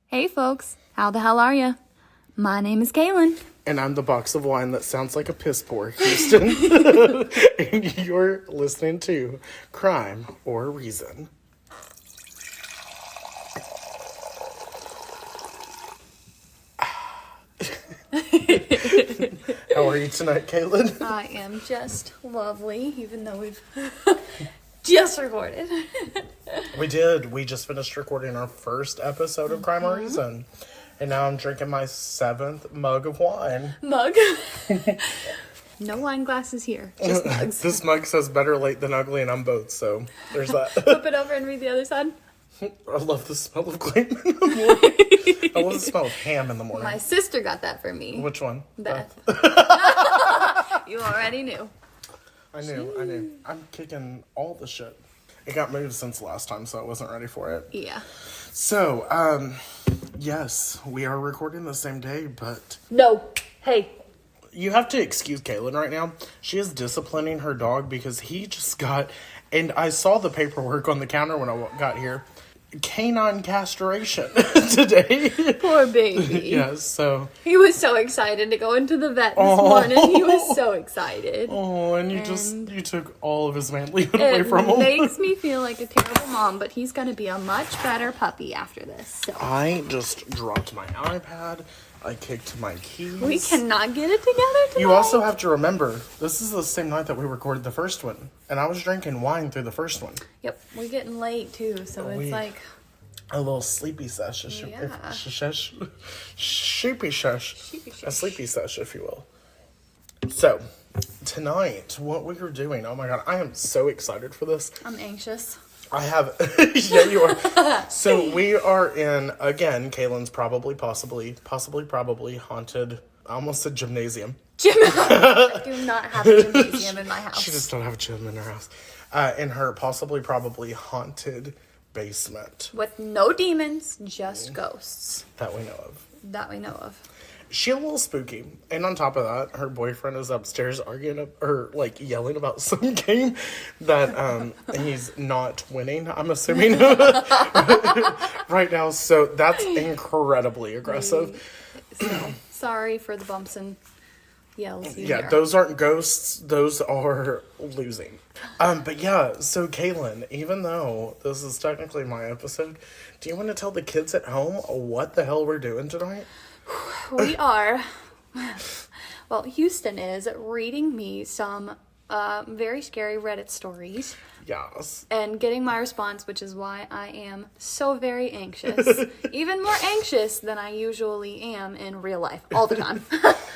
Hey folks, how the hell are ya? My name is Kaylen. And I'm the box of wine that sounds like a piss pour, Houston. And you're listening to Crime or Reason. How are you tonight, Kaylen? I am just lovely, even though we've just recorded. We did. We just finished recording our first episode of Crime or Reason. And now I'm drinking my 7th mug of wine. Mug? No wine glasses here, just mugs. This mug says better late than ugly, and I'm both, so there's that. Flip it over and read the other side. I love the smell of Klayman in the morning. I love the smell of ham in the morning. My sister got that for me. Which one? Beth. You already knew. I knew. I'm kicking all the shit. It got moved since last time, so I wasn't ready for it. Yeah. So, yes, we are recording the same day, but... No. Hey. You have to excuse Kaylen right now. She is disciplining her dog because he just got... And I saw the paperwork on the counter when I got here. Canine castration today. Poor baby. Yes, so... He was so excited to go into the vet this morning. He was so excited. Oh, and you took all of his manlyhood away from him. It makes me feel like a terrible mom, but he's going to be a much better puppy after this. So. I just dropped my iPad. I kicked my keys. We cannot get it together tonight. You also have to remember, this is the same night that we recorded the first one. And I was drinking wine through the first one. Yep, we're getting late too, so it's like... A little sleepy sesh. Yeah. Sheepy sesh. A sleepy sesh, if you will. So, tonight, what we are doing, oh my god, I am so excited for this. I'm anxious. I have, yeah, you are. So we are in, again, Kaylen's probably haunted, I almost said gymnasium. I do not have a gymnasium in my house. She just don't have a gym in her house. In her probably haunted basement. With no demons, just ghosts. That we know of. She's a little spooky. And on top of that, her boyfriend is upstairs arguing or like yelling about some game that he's not winning, I'm assuming. Right now. So that's incredibly aggressive. So, sorry for the bumps and yells. Yeah, those aren't ghosts, those are losing. But yeah, so Kaylen, even though this is technically my episode, do you want to tell the kids at home what the hell we're doing tonight? We are, well, Houston is reading me some very scary Reddit stories. Yes. And getting my response, which is why I am so very anxious. Even more anxious than I usually am in real life, all the time.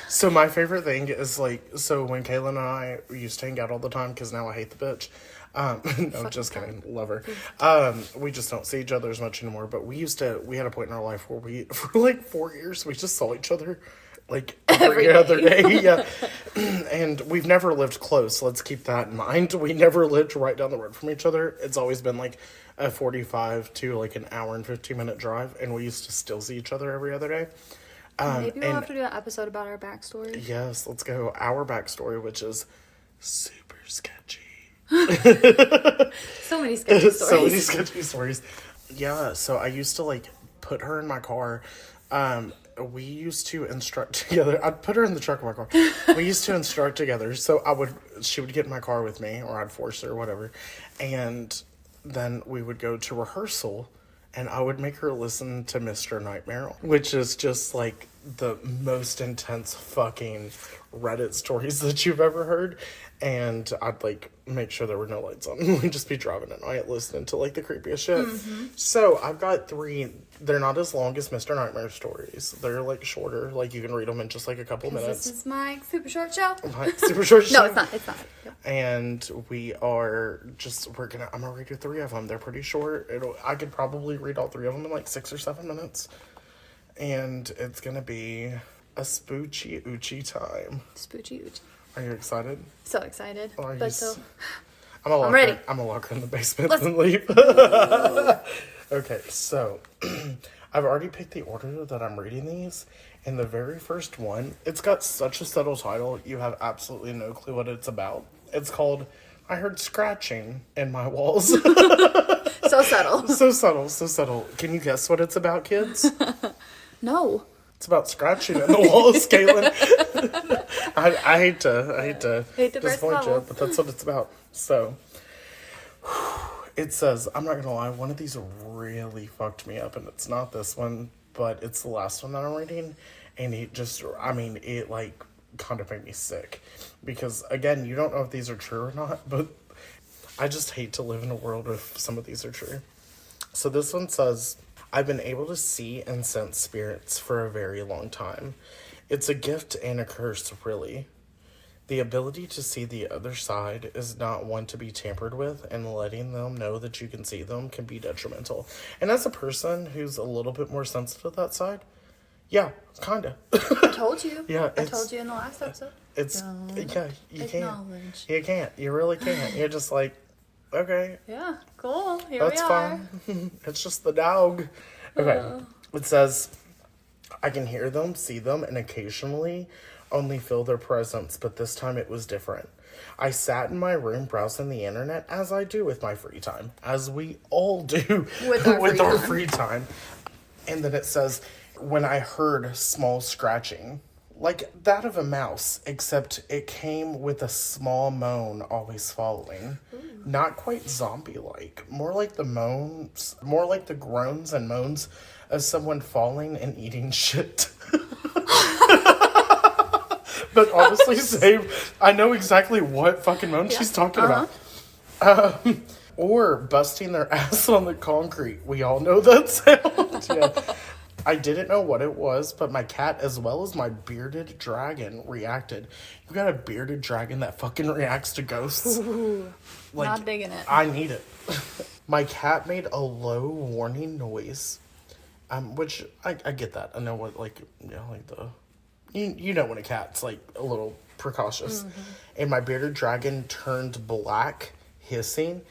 So my favorite thing is like, so when Kaylen and I used to hang out all the time, because now I hate the bitch. No, just kidding. Love her. We just don't see each other as much anymore. But we had a point in our life where for like 4 years, we just saw each other like every other day. Yeah. And we've never lived close. Let's keep that in mind. We never lived right down the road from each other. It's always been like a 45 to like an hour and 15-minute drive. And we used to still see each other every other day. Maybe we'll have to do an episode about our backstory. Yes, let's go. Our backstory, which is super sketchy. So many sketchy stories. So many sketchy stories. Yeah, so I used to like put her in my car. We used to instruct together. I'd put her in the trunk of my car. We used to instruct together. So she would get in my car with me, or I'd force her or whatever. And then we would go to rehearsal, and I would make her listen to Mr. Nightmare, which is just like the most intense fucking Reddit stories that you've ever heard. And I'd like make sure there were no lights on. We'd just be driving at night listening to like the creepiest shit. Mm-hmm. So I've got 3. They're not as long as Mr. Nightmare stories. They're like shorter. Like you can read them in just like a couple minutes. This is my super short show. My super short show. No, it's not. It's not. Yep. And I'm gonna read you 3 of them. They're pretty short. I could probably read all 3 of them in like 6 or 7 minutes. And it's gonna be a spoochy oochie time. Spoochy oochie. Are you excited? So excited. I'm ready. I'm gonna lock her in the basement and leave. Okay, so I've already picked the order that I'm reading these. And the very first one, it's got such a subtle title, you have absolutely no clue what it's about. It's called I heard scratching in my walls. So subtle. So subtle, so subtle. Can you guess what it's about, kids? No. It's about scratching in the walls, Kaylen. I hate to disappoint you, but that's what it's about. So, it says, I'm not gonna lie, one of these really fucked me up, and it's not this one, but it's the last one that I'm reading, and it like kind of made me sick, because again, you don't know if these are true or not, but I just hate to live in a world where some of these are true. So this one says, I've been able to see and sense spirits for a very long time. It's a gift and a curse, really. The ability to see the other side is not one to be tampered with, and letting them know that you can see them can be detrimental. And as a person who's a little bit more sensitive to that side, yeah, kinda. I told you. Yeah, I told you in the last episode. You can't. You can't. You really can't. You're just like, okay. Yeah, cool. Here we are. That's fine. It's just the dog. Okay. It says, I can hear them, see them, and occasionally only feel their presence, but this time it was different. I sat in my room browsing the internet, as I do with my free time, as we all do with our free time. And then it says, when I heard small scratching, like that of a mouse, except it came with a small moan always following. Not quite zombie-like, more like the groans and moans of someone falling and eating shit. But honestly, same. I know exactly what fucking moan she's talking about. Or busting their ass on the concrete. We all know that sound. Yeah. I didn't know what it was, but my cat, as well as my bearded dragon, reacted. You got a bearded dragon that fucking reacts to ghosts? Ooh, like, not digging it. I need it. My cat made a low warning noise, which I get that. I know what, you know when a cat's, like, a little precautious. Mm-hmm. And my bearded dragon turned black, hissing,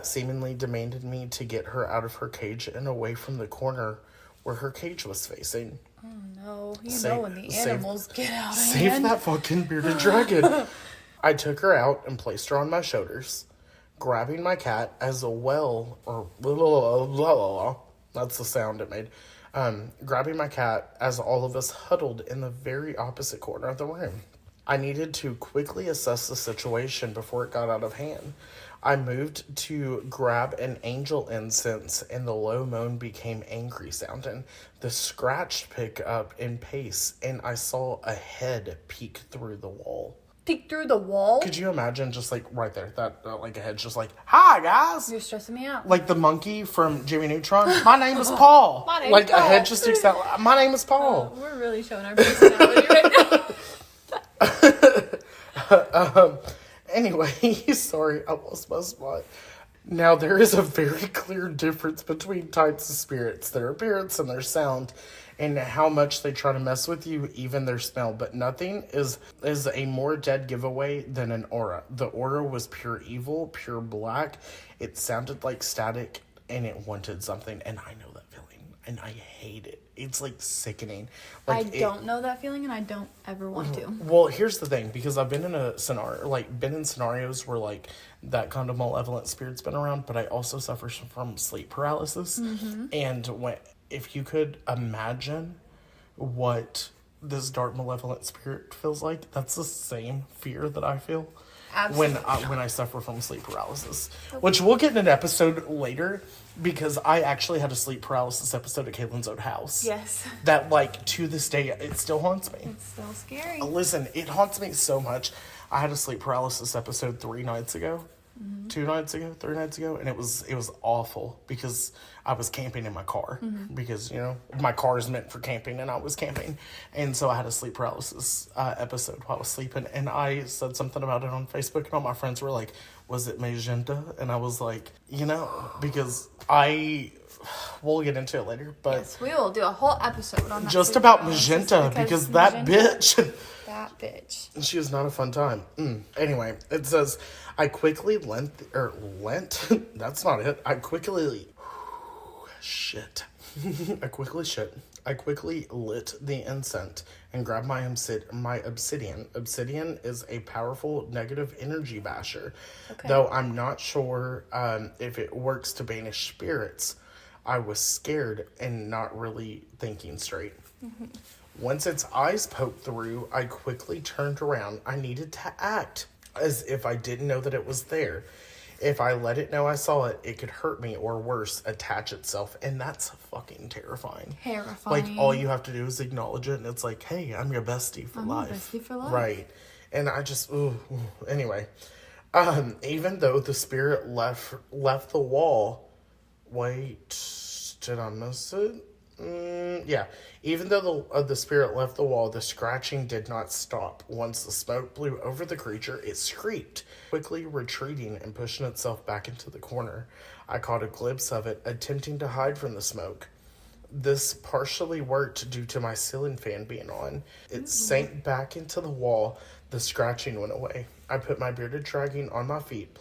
seemingly demanded me to get her out of her cage and away from the corner where her cage was facing. Oh no, know when the animals get out of hand. Save that fucking bearded dragon. I took her out and placed her on my shoulders, grabbing my cat as well, or that's the sound it made. Grabbing my cat as all of us huddled in the very opposite corner of the room. I needed to quickly assess the situation before it got out of hand. I moved to grab an angel incense, and the low moan became angry sounding. The scratch picked up in pace, and I saw a head peek through the wall. Peek through the wall? Could you imagine just like right there, that like a head just like, hi guys! You're stressing me out. Like the monkey from Jimmy Neutron. My name is Paul. My name like is Paul. A head just sticks out. My name is Paul. We're really showing our personality right now. Anyway, sorry, I lost my spot. Now, there is a very clear difference between types of spirits, their appearance and their sound, and how much they try to mess with you, even their smell. But nothing is a more dead giveaway than an aura. The aura was pure evil, pure black. It sounded like static, and it wanted something, and I know that feeling, and I hate it. It's like sickening. Like, I don't know that feeling, and I don't ever want to. Well, here's the thing, because I've been in scenarios where like that kind of malevolent spirit's been around, but I also suffer from sleep paralysis. Mm-hmm. And if you could imagine what this dark malevolent spirit feels like, that's the same fear that I feel. Absolutely. When I suffer from sleep paralysis, which we'll get in an episode later, because I actually had a sleep paralysis episode at Kaylen's old house. Yes. That, like, to this day, it still haunts me. It's still scary. Listen, it haunts me so much. I had a sleep paralysis episode 3 nights ago. Mm-hmm. 2 nights ago, 3 nights ago, and it was awful because I was camping in my car, because my car is meant for camping, and I was camping, and so I had a sleep paralysis episode while I was sleeping, and I said something about it on Facebook, and all my friends were like, "Was it magenta?" And I was like, because we'll get into it later, but yes, we will do a whole episode on that. Just about magenta, because that bitch. That bitch. She was not a fun time. Anyway, it says, I quickly lent, that's not it. Shit. I quickly lit the incense and grabbed my obsidian. Obsidian is a powerful negative energy basher. Okay. Though I'm not sure if it works to banish spirits. I was scared and not really thinking straight. Mm-hmm. Once its eyes poked through, I quickly turned around. I needed to act as if I didn't know that it was there. If I let it know I saw it, it could hurt me or worse, attach itself. And that's fucking terrifying. Terrifying. Like, all you have to do is acknowledge it. And it's like, hey, I'm your bestie for life. Your bestie for life. Right. And I just, anyway. Even though the spirit left the wall. Wait, did I miss it? Yeah. Even though the spirit left the wall, the scratching did not stop. Once the smoke blew over the creature, it shrieked, quickly retreating and pushing itself back into the corner. I caught a glimpse of it, attempting to hide from the smoke. This partially worked due to my ceiling fan being on. It sank back into the wall. The scratching went away. I put my bearded dragon on my feet,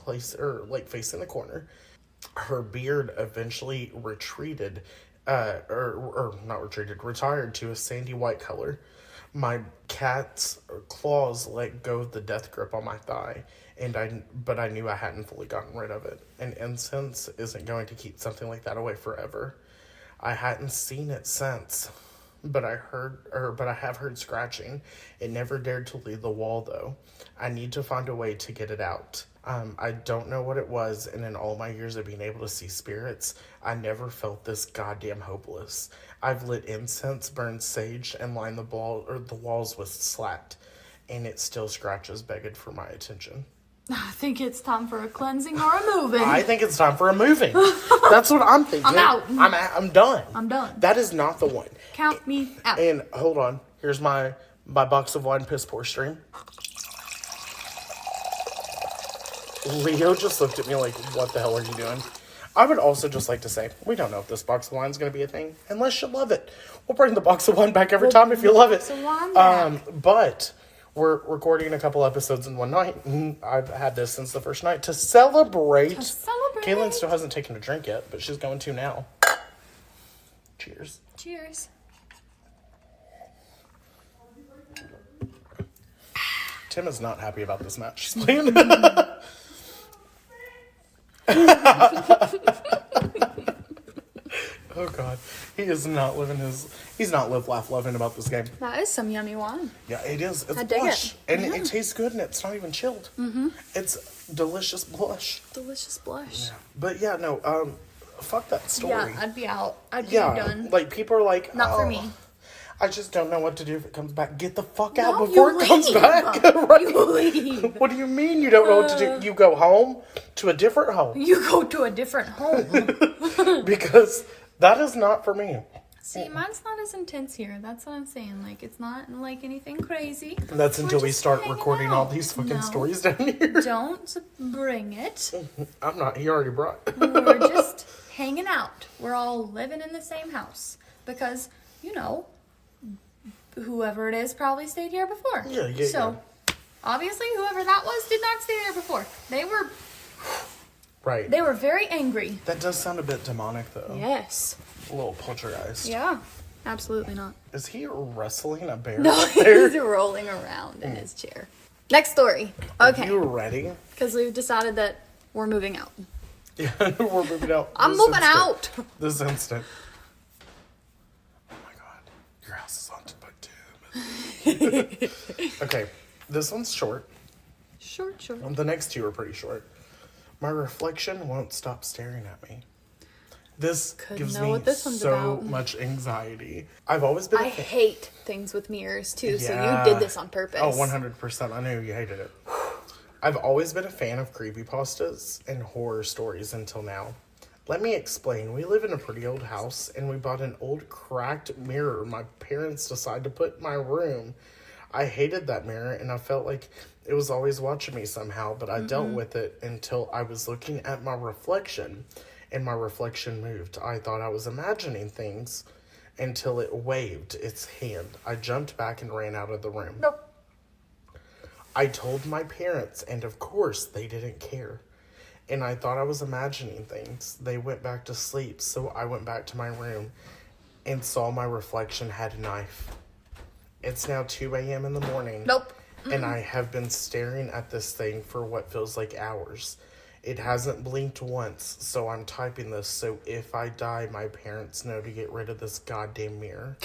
facing the corner. Her beard eventually retired to a sandy white color. My cat's claws let go of the death grip on my thigh, but I knew I hadn't fully gotten rid of it. And incense isn't going to keep something like that away forever. I hadn't seen it since, but I have heard scratching. It never dared to leave the wall though. I need to find a way to get it out. I don't know what it was, and in all my years of being able to see spirits, I never felt this goddamn hopeless. I've lit incense, burned sage, and lined the walls with slat, and it still scratches, begging for my attention. I think it's time for a cleansing or a moving. I think it's time for a moving. That's what I'm thinking. I'm out. I'm done. I'm done. That is not the one. Count me out. And hold on. Here's my box of wine piss pour stream. Leo just looked at me like, what the hell are you doing? I would also just like to say, we don't know if this box of wine is going to be a thing, unless you love it. We'll bring the box of wine back every time if you love it. But we're recording a couple episodes in one night. I've had this since the first night to celebrate. Kaylen still hasn't taken a drink yet, but she's going to now. Cheers. Cheers. Tim is not happy about this match she's playing. Oh god, he's not live, laugh, loving about this game. That is some yummy wine. Yeah, it is. It's I dig blush, it. and it tastes good, and it's not even chilled. Mm-hmm. It's delicious blush. Delicious blush. Yeah. But yeah, no, fuck that story. Yeah, I'd be out. I'd be Yeah, done. like people are like, Not for me. I just don't know what to do if it comes back. Get the fuck out before it comes back. Right? You leave. What do you mean you don't know what to do? You go home to a different home. You go to a different home. Because that is not for me. See, mine's not as intense here. That's what I'm saying. Like, it's not like anything crazy. That's until we just start hanging recording out. all these fucking No. stories down here. Don't bring it. I'm not. He already brought. We're just hanging out. We're all living in the same house. Because, whoever it is probably stayed here before. Yeah. So, obviously, whoever that was did not stay there before. Right. They were very angry. That does sound a bit demonic, though. Yes. A little poltergeist. Yeah. Absolutely not. Is he wrestling a bear No, up there? he's rolling around in his chair. Next story. Okay. Are you ready? Because we've decided that we're moving out. Yeah, we're moving out. I'm moving out. This instant. Oh my god. Your house is haunted by Tim. Okay. This one's short. Short. The next two are pretty short. My reflection won't stop staring at me. This gives me so much anxiety. I've always been I hate things with mirrors too, so you did this on purpose. Oh, 100%. I knew you hated it. I've always been a fan of creepypastas and horror stories until now. Let me explain. We live in a pretty old house, and we bought an old cracked mirror my parents decided to put in my room. I hated that mirror, and I felt like it was always watching me somehow, but I dealt with it until I was looking at my reflection, and my reflection moved. I thought I was imagining things until it waved its hand. I jumped back and ran out of the room. Nope. I told my parents, and of course, they didn't care. And I thought I was imagining things. They went back to sleep, so I went back to my room and saw my reflection had a knife. It's now 2 a.m. in the morning. Nope. And I have been staring at this thing for what feels like hours. It hasn't blinked once, so I'm typing this so if I die, my parents know to get rid of this goddamn mirror.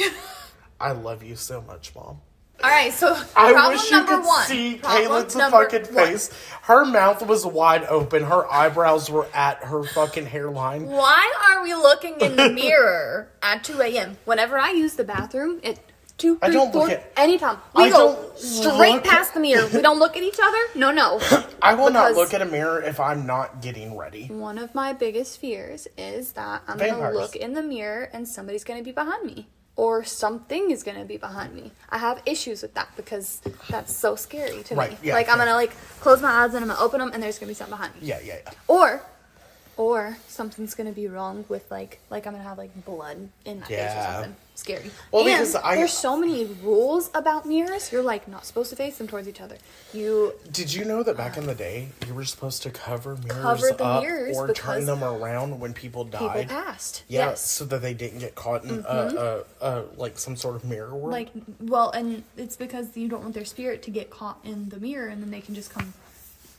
I love you so much, Mom. All right, so I wish you could see Kaylen's fucking face. Her mouth was wide open. Her eyebrows were at her fucking hairline. Why are we looking in the mirror at 2 a.m.? Whenever I use the bathroom, it 2, 3, 4, anytime. We go straight past the mirror. We don't look at each other? No. I will not look at a mirror if I'm not getting ready. One of my biggest fears is that I'm going to look in the mirror and somebody's going to be behind me. Or something is going to be behind me. I have issues with that because that's so scary to me. Yeah, like, I'm going to, like, close my eyes and I'm going to open them and there's going to be something behind me. Yeah. Or something's going to be wrong with, like I'm going to have, like, blood in my face or something. Scary. Well, and because there's so many rules about mirrors. You're, like, not supposed to face them towards each other. Did you know that back in the day, you were supposed to cover mirrors or turn them around when people died? People passed. Yeah, yes. So that they didn't get caught in, like, some sort of mirror work? Like, well, and it's because you don't want their spirit to get caught in the mirror and then they can just come...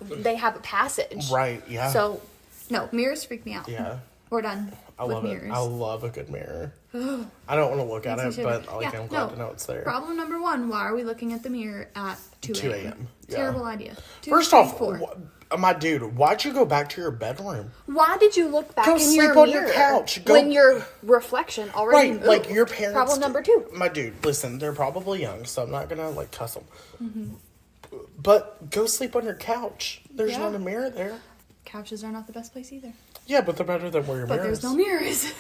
They have a passage. Right, yeah. So... No, mirrors freak me out. Yeah. We're done with mirrors. I love a good mirror. I don't want to look at it, but I'm glad to know it's there. Problem number 1, why are we looking at the mirror at 2 a.m.? Yeah. Terrible idea. First off, my dude, why'd you go back to your bedroom? Why did you look back in your mirror? Go sleep on your couch. When your reflection already moved? Like your parents... Problem number 2. My dude, listen, they're probably young, so I'm not gonna, like, cuss them. Mm-hmm. But go sleep on your couch. There's not a mirror there. Couches are not the best place either. Yeah, but they're better than where your mirror is. But there's no mirrors.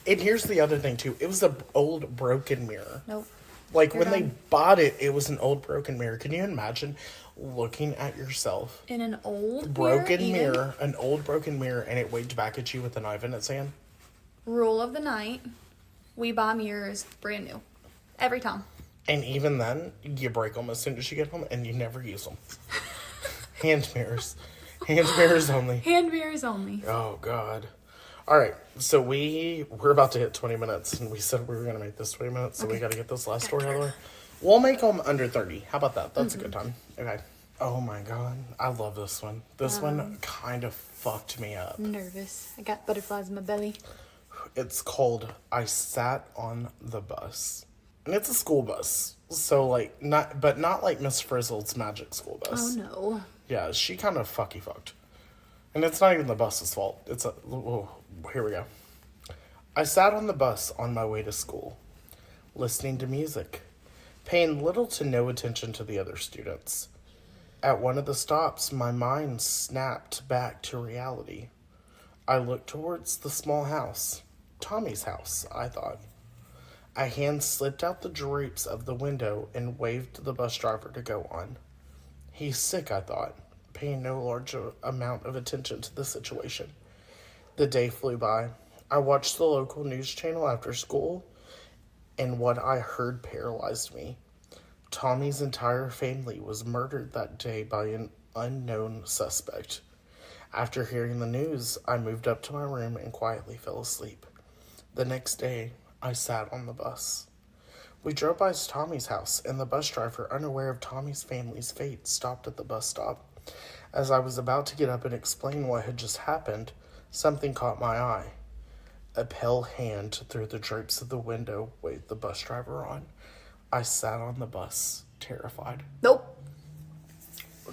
And here's the other thing, too. It was an old, broken mirror. Nope. Like, when they bought it, it was an old, broken mirror. Can you imagine looking at yourself? In an old broken mirror? An old, broken mirror, and it waved back at you with a knife in its hand? Rule of the night. We buy mirrors brand new. Every time. And even then, you break them as soon as you get home, and you never use them. Hand mirrors. Hand mirrors only. Hand mirrors only. Oh, God. All right. So we're about to hit 20 minutes, and we said we were going to make this 20 minutes, so we got to get this last story out of the way. We'll make them under 30. How about that? That's a good time. Okay. Oh, my God. I love this one. This one kind of fucked me up. I'm nervous. I got butterflies in my belly. It's called I Sat on the Bus. And it's a school bus. So, like, not like Miss Frizzle's magic school bus. Oh, no. Yeah, she kind of fucked. And it's not even the bus's fault. Here we go. I sat on the bus on my way to school, listening to music, paying little to no attention to the other students. At one of the stops, my mind snapped back to reality. I looked towards the small house. Tommy's house, I thought. A hand slipped out the drapes of the window and waved the bus driver to go on. He's sick, I thought, paying no large amount of attention to the situation. The day flew by. I watched the local news channel after school, and what I heard paralyzed me. Tommy's entire family was murdered that day by an unknown suspect. After hearing the news, I moved up to my room and quietly fell asleep. The next day, I sat on the bus. We drove by Tommy's house, and the bus driver, unaware of Tommy's family's fate, stopped at the bus stop. As I was about to get up and explain what had just happened, something caught my eye. A pale hand through the drapes of the window waved the bus driver on. I sat on the bus, terrified. Nope.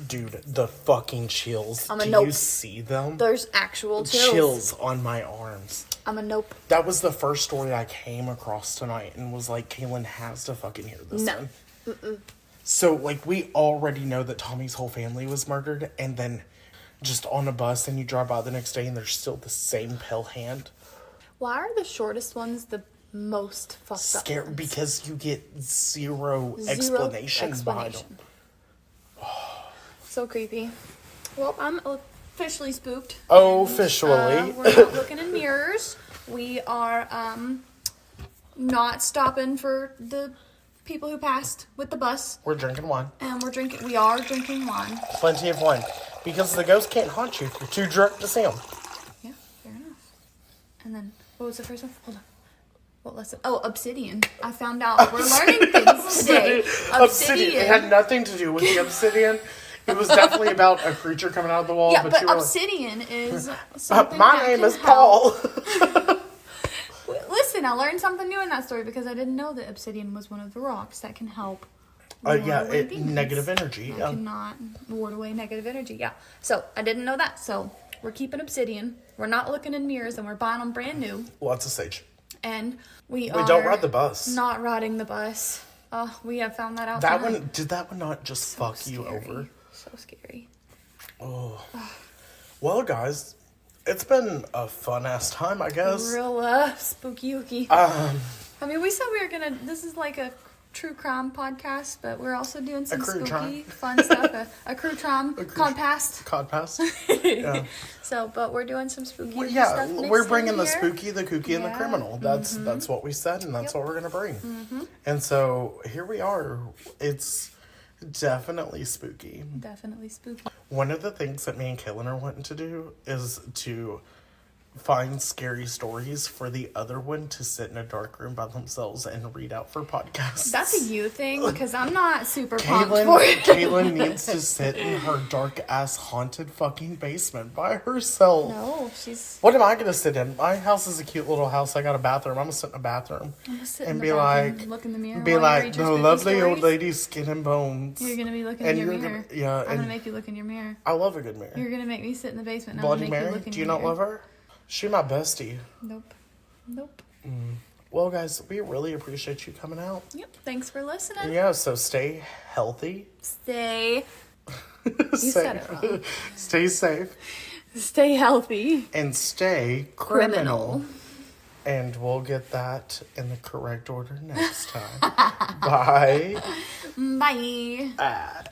Dude, the fucking chills. Do you see them? There's actual chills. Chills on my arms. I'm a nope. That was the first story I came across tonight and was like, Kaylen has to fucking hear this one. Mm-mm. So, like, we already know that Tommy's whole family was murdered, and then just on a bus, and you drive by the next day, and there's still the same pale hand. Why are the shortest ones the most fucked up ones? Because you get zero explanation behind them. So creepy. Well, I'm officially spooked. Officially. We're not looking in mirrors. We are not stopping for the people who passed with the bus. We're drinking wine. And we are drinking wine. Plenty of wine. Because the ghost can't haunt you if you're too drunk to see them. Yeah, fair enough. And then, what was the first one? Hold on. What lesson? Oh, obsidian. I found out. We're learning things today. Obsidian. It had nothing to do with the obsidian. It was definitely about a creature coming out of the wall. Yeah, but you were obsidian is something my name is Paul. Listen, I learned something new in that story because I didn't know that obsidian was one of the rocks that can help. Negative energy. That cannot ward away negative energy. Yeah. So I didn't know that. So we're keeping obsidian. We're not looking in mirrors, and we're buying them brand new. Lots of sage. And we don't ride the bus. Not riding the bus. Oh, we have found that out. Did that one not just fuck scary. you over? So scary. Oh. Well, guys, it's been a fun ass time, I guess. Real spooky-ooky. I mean, we said we were gonna. This is like a true crime podcast, but we're also doing some spooky, fun stuff. A crew crime codcast. Yeah. So, but we're doing some spooky. Yeah, stuff we're bringing the here. spooky, the kooky, and the criminal. That's what we said, and that's what we're gonna bring. And so here we are. It's definitely spooky. Definitely spooky. One of the things that me and Kaylen are wanting to do is to find scary stories for the other one to sit in a dark room by themselves and read out for podcasts. That's a you thing, because I'm not super pumped for it. Kaylen needs to sit in her dark-ass haunted fucking basement by herself. No, she's... What am I going to sit in? My house is a cute little house. I got a bathroom. I'm going to sit in a bathroom. I'm going to sit in and the be bathroom, like, look in the mirror. Be like, the lovely stories. old lady skin and bones. You're going to be looking in your mirror. I'm going to and make you look in your mirror. I love a good mirror. You're going to make me sit in the basement. And Bloody I'm gonna make Mary? you look in Do you your not mirror. love her? She's my bestie. Nope. Well, guys, we really appreciate you coming out. Yep. Thanks for listening. Yeah, so stay healthy. Stay. You said it wrong. Stay safe. Stay healthy. And stay criminal. And we'll get that in the correct order next time. Bye. Bye.